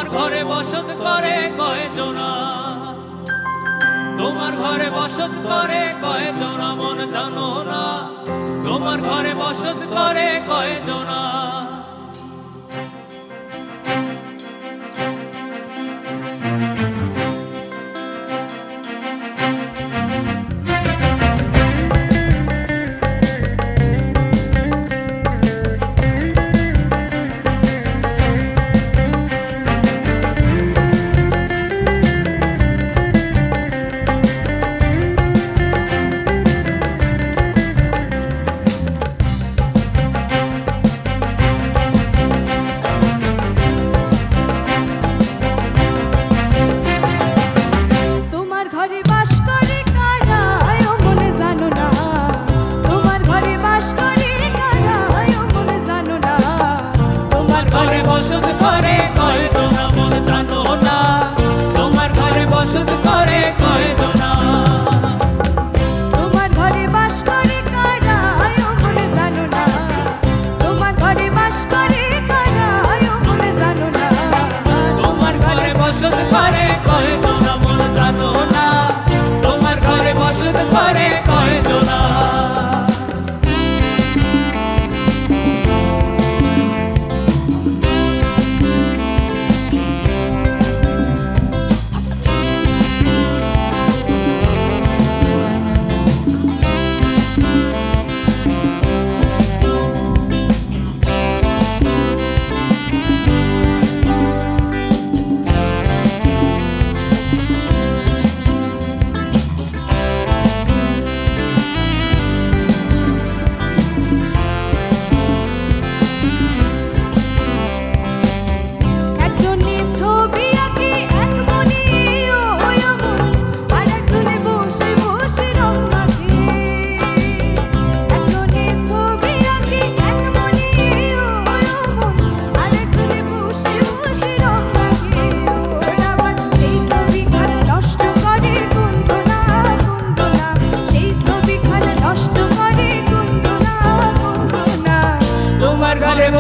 তোমার ঘরে বসত করে কয়জনা, তোমার ঘরে বসত করে কয়জনা মন জানো না, তোমার ঘরে বসত করে কয়জনা।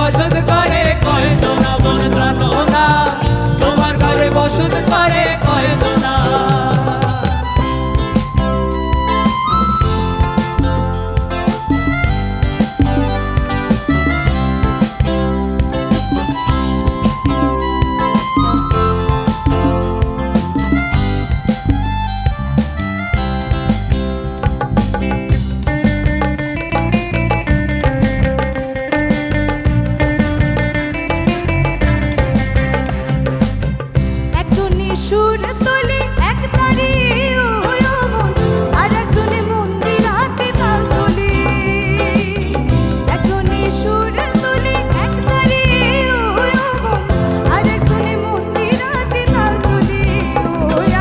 বসত করে কয়জনা মন জানো না, তোমার ঘরে বসত করে কয়জনা। সুর তোলে এক তারি মন, আর একজনে মন্দির হাতে তাল তোলে। একজনে সুর তোলে এক তারি মন, আর একজনে মন্দির হাতে তাল তোলে।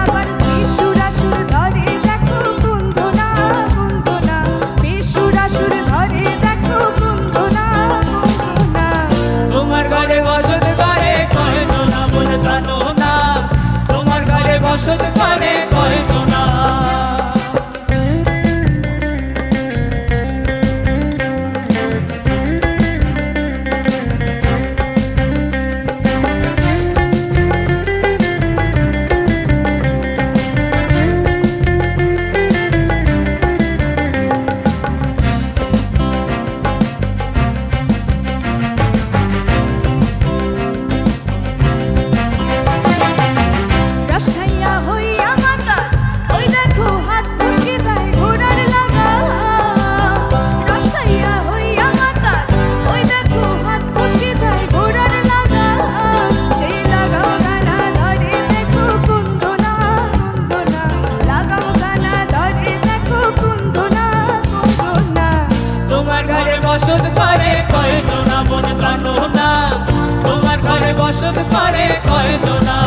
আবার বেসুরাসুর ধরে দেখো কুঞ্জনা কুঞ্জনা, বেসুরাসুর ধরে দেখো কুঞ্জনা কুঞ্জনা। তোমার ঘরে বসত করে কয়জনা মন জানো না, তোমার ঘরে বসত করে কয়জনা। বসত করে কয়জনা মন জানো না, তোমার ঘরে বসত করে কয়জনা।